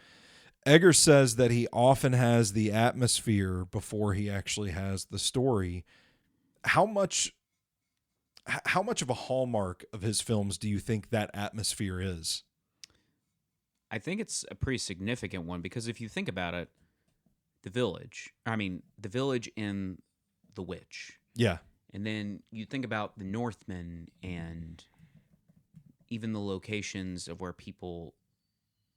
Eggers says that he often has the atmosphere before he actually has the story. How much of a hallmark of his films do you think that atmosphere is? I think it's a pretty significant one because if you think about it, the village and the witch. Yeah. And then you think about the Northmen and even the locations of where people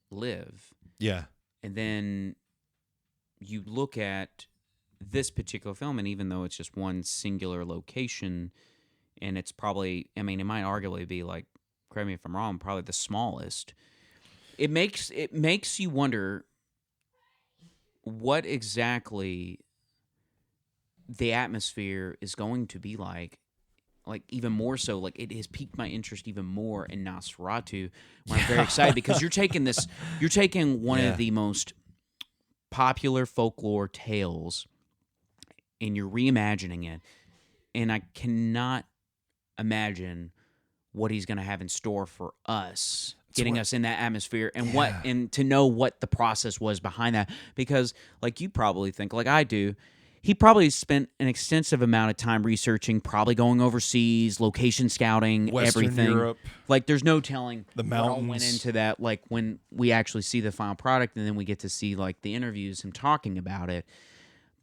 live. Yeah. And then you look at this particular film, and even though it's just one singular location, and it's probably, it might arguably be, like, correct me if I'm wrong, probably the smallest. It makes you wonder what exactly the atmosphere is going to be like even more so, like it has piqued my interest even more in Nosferatu, when I'm very excited because you're taking one of the most popular folklore tales and you're reimagining it, and I cannot imagine what he's going to have in store for us, getting us in that atmosphere and and to know what the process was behind that. Because like you probably think, like I do, he probably spent an extensive amount of time researching, probably going overseas, location scouting, Western everything. Europe. Like there's no telling the what all mountains went into that. Like when we actually see the final product and then we get to see like the interviews, him talking about it.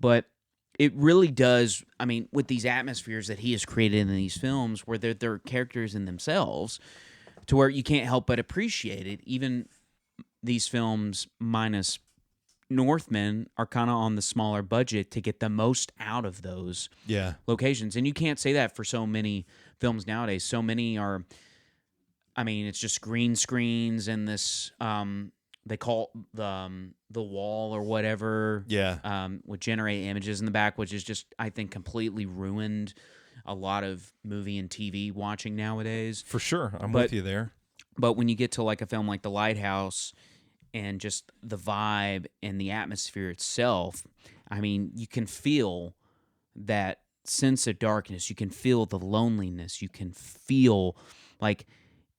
But it really does, with these atmospheres that he has created in these films where they're characters in themselves, to where you can't help but appreciate it. Even these films minus Northmen are kind of on the smaller budget to get the most out of those locations. And you can't say that for so many films nowadays. So many are, it's just green screens and this, they call the wall or whatever. Yeah. Would generate images in the back, which is just, I think, completely ruined a lot of movie and TV watching nowadays. For sure. I'm with you there. But when you get to like a film like The Lighthouse and just the vibe and the atmosphere itself, you can feel that sense of darkness. You can feel the loneliness. You can feel like,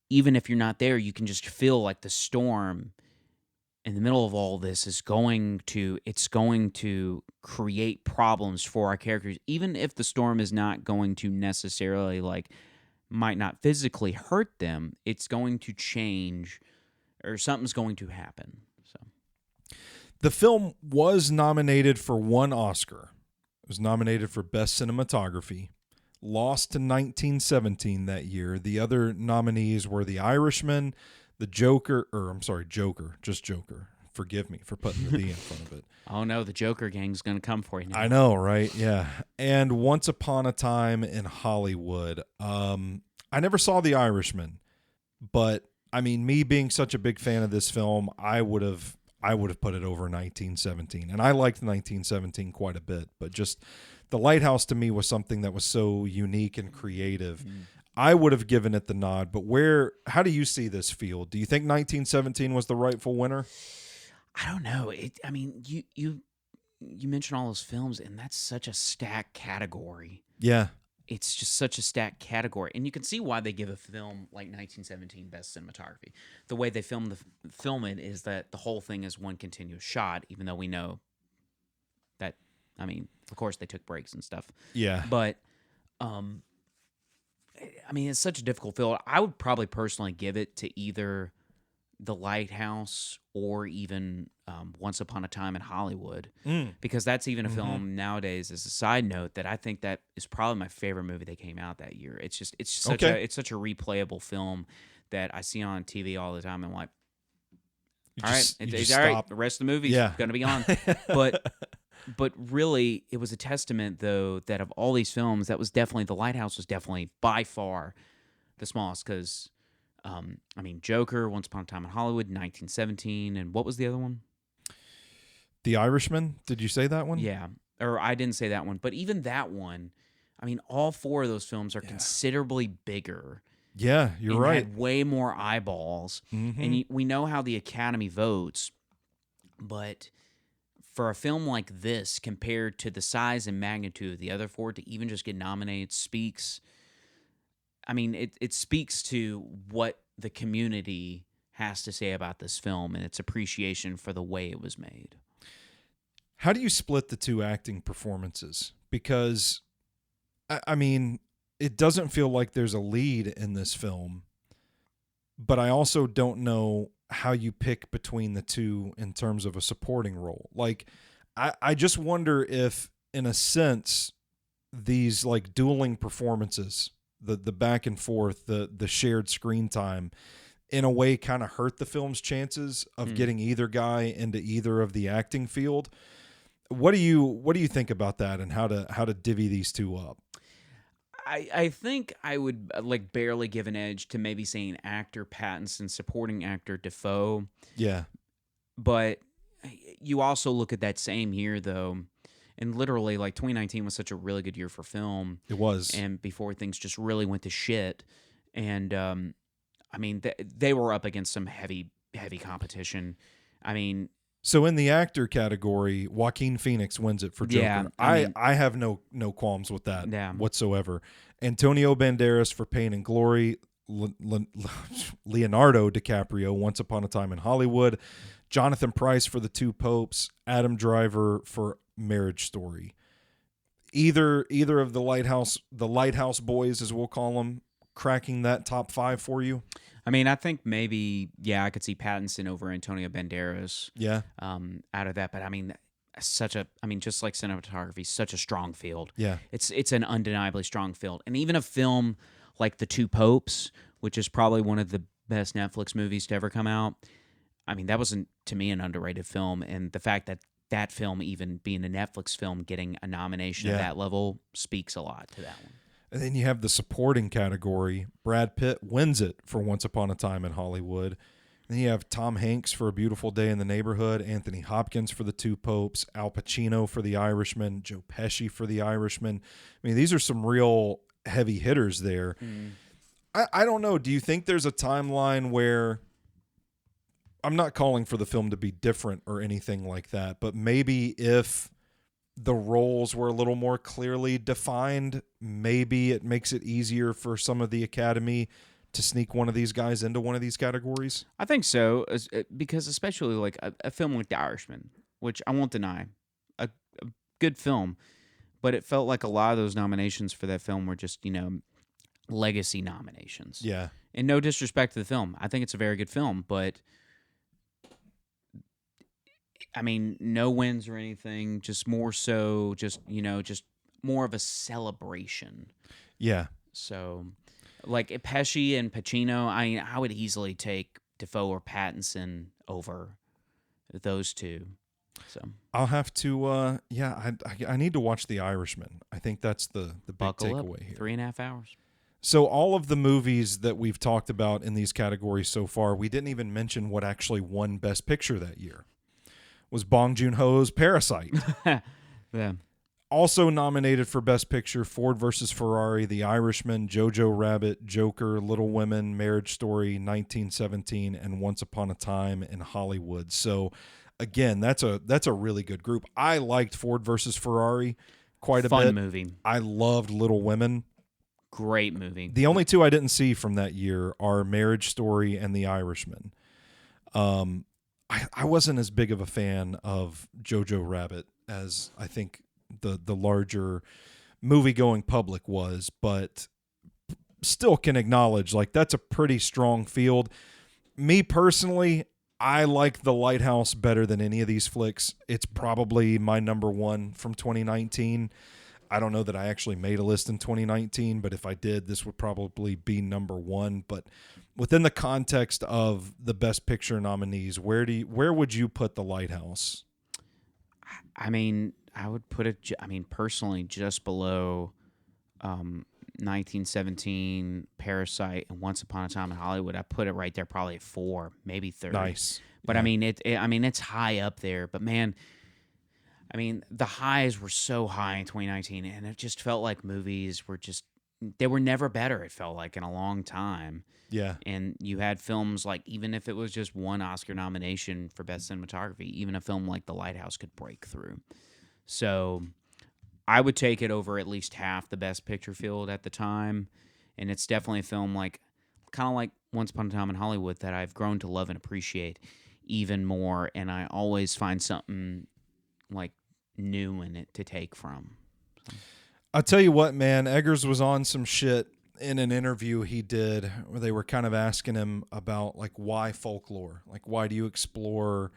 even if you're not there, you can just feel like the storm in the middle of all this is going to create problems for our characters, even if the storm is not going to necessarily might not physically hurt them. It's going to change, or something's going to happen. So, the film was nominated for one Oscar. It was nominated for Best Cinematography. Lost to 1917 that year. The other nominees were The Irishman, Joker. Forgive me for putting the D in front of it. Oh no, the Joker gang's going to come for you now. I know, right? Yeah. And Once Upon a Time in Hollywood. I never saw The Irishman, but me being such a big fan of this film, I would have put it over 1917. And I liked 1917 quite a bit, but just The Lighthouse to me was something that was so unique and creative. I would have given it the nod, but how do you see this field? Do you think 1917 was the rightful winner? I don't know. You mentioned all those films, and that's such a stacked category. Yeah. it's just such a stacked category, and you can see why they give a film like 1917 best cinematography. The way they film it is that the whole thing is one continuous shot, even though we know that. I mean, of course they took breaks and stuff, Yeah. but I mean, it's such a difficult field. I would probably personally give it to either The Lighthouse or even Once Upon a Time in Hollywood, because that's even a film nowadays. As a side note, that I think that is probably my favorite movie that came out that year. It's just such a replayable film that I see on TV all the time. And I'm like, all right, it's all right. The rest of the movie is going to be on, But really, it was a testament, though, that of all these films, that was definitely The Lighthouse was definitely by far the smallest. Because, I mean, Joker, Once Upon a Time in Hollywood, 1917, and what was the other one? The Irishman. Did you say that one? Yeah, or I didn't say that one, but even that one, I mean, all four of those films are considerably bigger. Yeah, you're right. Had way more eyeballs, and we know how the Academy votes, but for a film like this, compared to the size and magnitude of the other four, to even just get nominated speaks. I mean, it speaks to what the community has to say about this film and its appreciation for the way it was made. How do you split the two acting performances? Because, I mean, it doesn't feel like there's a lead in this film, but I also don't know how you pick between the two in terms of a supporting role. Like, I just wonder if, in a sense, these like dueling performances, the back and forth, the shared screen time, in a way kind of hurt the film's chances of getting either guy into either of the acting field. What do you think about that, and how to divvy these two up? I think I would like barely give an edge to maybe saying actor Pattinson, supporting actor Defoe. Yeah. But you also look at that same year, though, and literally, like, 2019 was such a really good year for film. It was. And before things just really went to shit. And, I mean, they were up against some heavy competition. I mean... So in the actor category, Joaquin Phoenix wins it for Joker. Yeah, I have no qualms with that whatsoever. Antonio Banderas for Pain and Glory, Leonardo DiCaprio, Once Upon a Time in Hollywood, Jonathan Pryce for The Two Popes, Adam Driver for Marriage Story. Either of the Lighthouse boys, as we'll call them, cracking that top five for you? I mean, I think maybe, I could see Pattinson over Antonio Banderas. Yeah. Out of that, but I mean, just like cinematography, such a strong field. Yeah. It's an undeniably strong field, and even a film like The Two Popes, which is probably one of the best Netflix movies to ever come out. I mean, that wasn't, to me, an underrated film, and the fact that film, even being a Netflix film, getting a nomination at that level speaks a lot to that one. And then you have the supporting category. Brad Pitt wins it for Once Upon a Time in Hollywood. Then you have Tom Hanks for A Beautiful Day in the Neighborhood, Anthony Hopkins for The Two Popes, Al Pacino for The Irishman, Joe Pesci for The Irishman. I mean, these are some real heavy hitters there. I don't know. Do you think there's a timeline where, I'm not calling for the film to be different or anything like that, but maybe if the roles were a little more clearly defined, maybe it makes it easier for some of the Academy to sneak one of these guys into one of these categories? I think so, because especially like a film like The Irishman, which I won't deny, a good film, but it felt like a lot of those nominations for that film were just, legacy nominations. Yeah. And no disrespect to the film. I think it's a very good film, but I mean, no wins or anything, just more so, just more of a celebration. Yeah. So, like Pesci and Pacino, I would easily take Defoe or Pattinson over those two. So I'll have to, I need to watch The Irishman. I think that's the big takeaway here. 3.5 hours. So all of the movies that we've talked about in these categories so far, we didn't even mention what actually won Best Picture that year. Was Bong Joon-ho's Parasite. Yeah. Also nominated for Best Picture, Ford vs. Ferrari, The Irishman, Jojo Rabbit, Joker, Little Women, Marriage Story, 1917, and Once Upon a Time in Hollywood. So, again, that's a really good group. I liked Ford vs. Ferrari quite a bit. Fun movie. I loved Little Women. Great movie. The only two I didn't see from that year are Marriage Story and The Irishman. I wasn't as big of a fan of Jojo Rabbit as I think the larger movie-going public was, but still can acknowledge, like, that's a pretty strong field. Me personally, I like The Lighthouse better than any of these flicks. It's probably my number one from 2019. I don't know that I actually made a list in 2019, but if I did, this would probably be number one. But within the context of the Best Picture nominees, where would you put The Lighthouse? I mean, I would put it, personally, just below 1917, Parasite, and Once Upon a Time in Hollywood. I put it right there, probably at 4, maybe 3. Nice. But Yeah. it's high up there. But man, the highs were so high in 2019, and it just felt like movies were they were never better, it felt like, in a long time. Yeah. And you had films like, even if it was just one Oscar nomination for Best Cinematography, even a film like The Lighthouse could break through. So I would take it over at least half the Best Picture field at the time. And it's definitely a film kind of like Once Upon a Time in Hollywood, that I've grown to love and appreciate even more. And I always find something like new in it to take from. I'll tell you what, man, Eggers was on some shit in an interview he did where they were kind of asking him about, like, why folklore? Like, why do you explore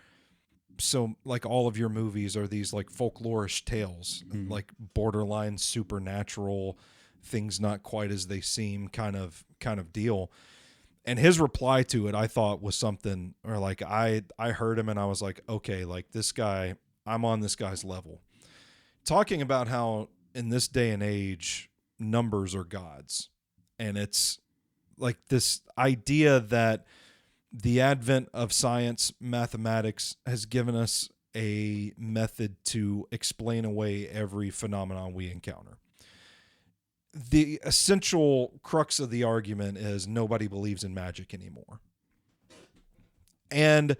so, like, all of your movies are these, like, folklorish tales, like borderline supernatural, things not quite as they seem kind of deal. And his reply to it, I thought, was something, or like, I heard him and I was like, okay, like, this guy, I'm on this guy's level. Talking about how in this day and age, numbers are gods. And it's like this idea that the advent of science, mathematics, has given us a method to explain away every phenomenon we encounter. The essential crux of the argument is nobody believes in magic anymore. And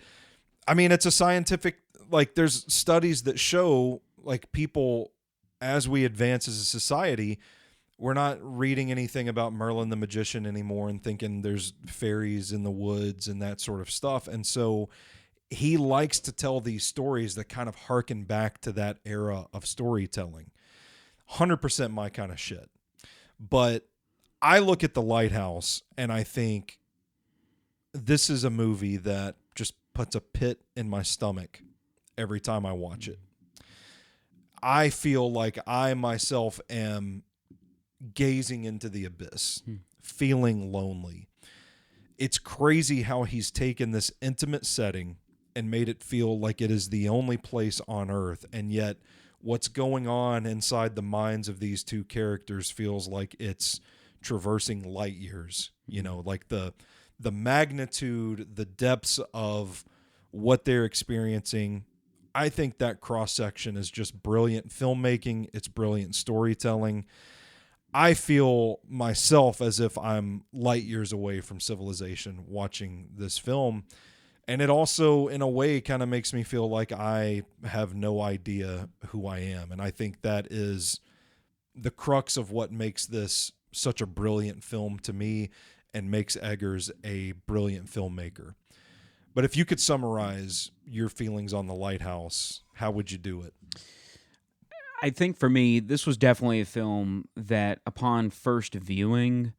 I mean, it's a scientific, like, there's studies that show, like, people, as we advance as a society, we're not reading anything about Merlin the magician anymore and thinking there's fairies in the woods and that sort of stuff. And so he likes to tell these stories that kind of harken back to that era of storytelling. 100% my kind of shit. But I look at The Lighthouse and I think this is a movie that just puts a pit in my stomach every time I watch it. I feel like I myself am gazing into the abyss, feeling lonely. It's crazy how he's taken this intimate setting and made it feel like it is the only place on earth, and yet what's going on inside the minds of these two characters feels like it's traversing light years. You know, like the magnitude, the depths of what they're experiencing. I think that cross-section is just brilliant filmmaking. It's brilliant storytelling. I feel myself as if I'm light years away from civilization watching this film. And it also, in a way, kind of makes me feel like I have no idea who I am. And I think that is the crux of what makes this such a brilliant film to me and makes Eggers a brilliant filmmaker. But if you could summarize your feelings on The Lighthouse, how would you do it? I think for me, this was definitely a film that, upon first viewing,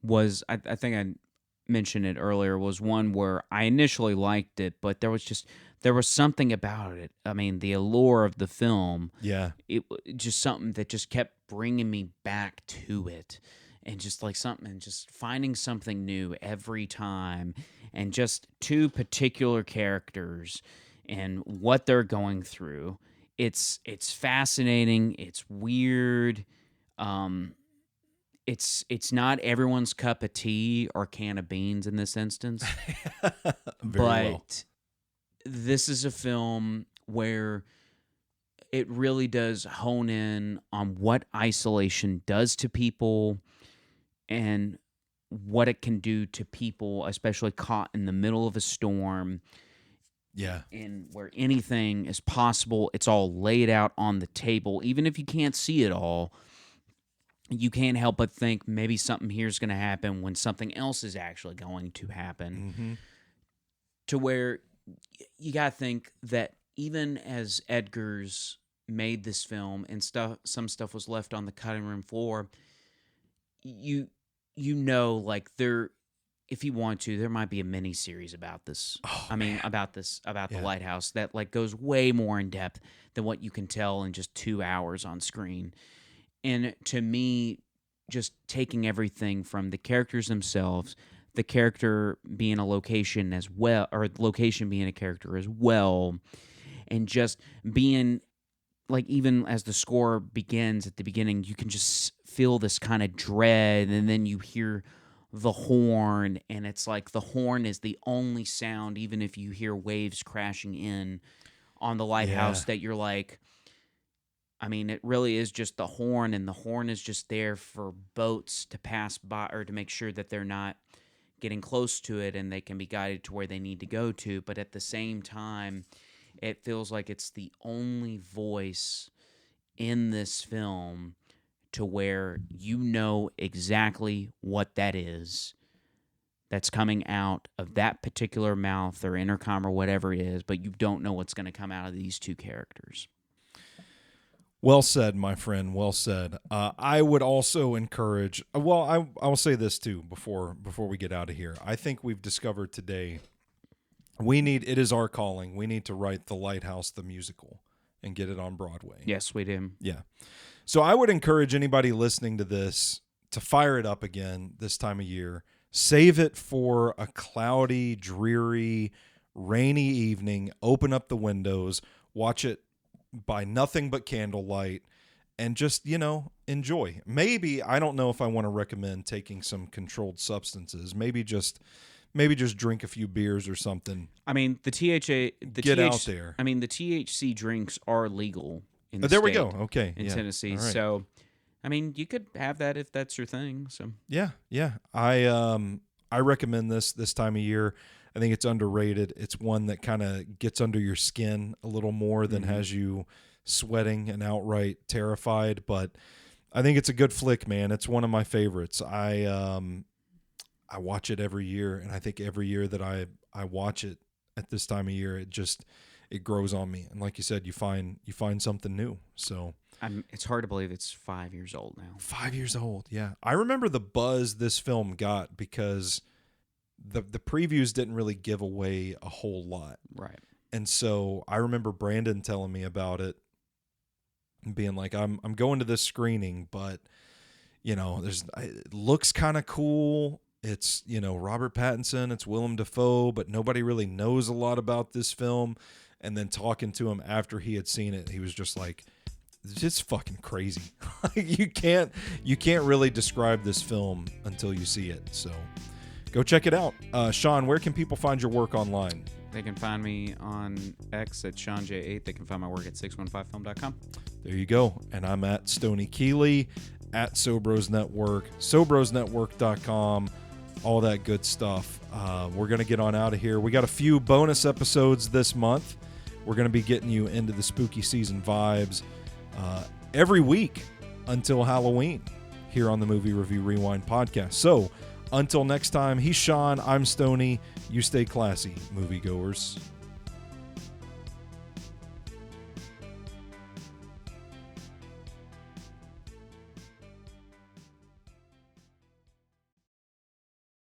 was, I think I mentioned it earlier, was one where I initially liked it, but there was something about it. I mean, the allure of the film, Yeah. it just something that just kept bringing me back to it, and just like something, just finding something new every time, and just two particular characters and what they're going through. It's fascinating. It's weird. It's not everyone's cup of tea or can of beans in this instance. Very well. This is a film where it really does hone in on what isolation does to people and what it can do to people, especially caught in the middle of a storm. Yeah. And where anything is possible, it's all laid out on the table. Even if you can't see it all, you can't help but think maybe something here's going to happen when something else is actually going to happen. Mm-hmm. To where you got to think that even as Edgar's made this film and some stuff was left on the cutting room floor, you know, like there, if you want to, there might be a mini series about this. Oh, about the Yeah. Lighthouse that like goes way more in depth than what you can tell in just 2 hours on screen. And to me, just taking everything from the characters themselves, the character being a location as well, or location being a character as well, and just being like, even as the score begins at the beginning, you can just feel this kind of dread, and then you hear the horn, and it's like the horn is the only sound, even if you hear waves crashing in on the lighthouse, that you're like, I mean, it really is just the horn, and the horn is just there for boats to pass by, or to make sure that they're not getting close to it and they can be guided to where they need to go to. But at the same time, it feels like it's the only voice in this film to where you know exactly what that is that's coming out of that particular mouth or intercom or whatever it is, but you don't know what's going to come out of these two characters. Well said, my friend. Well said. I would also encourage. Well, I will say this too before we get out of here. I think we've discovered today it is our calling. We need to write The Lighthouse the musical and get it on Broadway. Yes, we do. Yeah. So I would encourage anybody listening to this to fire it up again this time of year. Save it for a cloudy, dreary, rainy evening. Open up the windows. Watch it by nothing but candlelight, and just, enjoy. Maybe, I don't know if I want to recommend taking some controlled substances. Maybe just drink a few beers or something. I mean, the out there. I mean, the THC drinks are legal in the There state, we go. Okay. in Yeah. Tennessee. All right. So, I mean, you could have that if that's your thing. So Yeah. I recommend this time of year. I think it's underrated. It's one that kind of gets under your skin a little more than has you sweating and outright terrified. But I think it's a good flick, man. It's one of my favorites. I watch it every year, and I think every year that I watch it at this time of year, it grows on me. And like you said, you find something new. So it's hard to believe it's 5 years old now. 5 years old, yeah. I remember the buzz this film got because the previews didn't really give away a whole lot. Right. And so I remember Brandon telling me about it and being like, I'm going to this screening, but it looks kind of cool. It's, Robert Pattinson, it's Willem Dafoe, but nobody really knows a lot about this film. And then talking to him after he had seen it, he was just like, it's just fucking crazy. You can't really describe this film until you see it. So go check it out. Sean, where can people find your work online? They can find me on X at SeanJ8. They can find my work at 615film.com. There you go. And I'm at Stoney Keeley, at Sobros Network, sobrosnetwork.com, all that good stuff. We're going to get on out of here. We got a few bonus episodes this month. We're going to be getting you into the spooky season vibes every week until Halloween here on the Movie Review Rewind podcast. So until next time, he's Sean, I'm Stoney. You stay classy, moviegoers.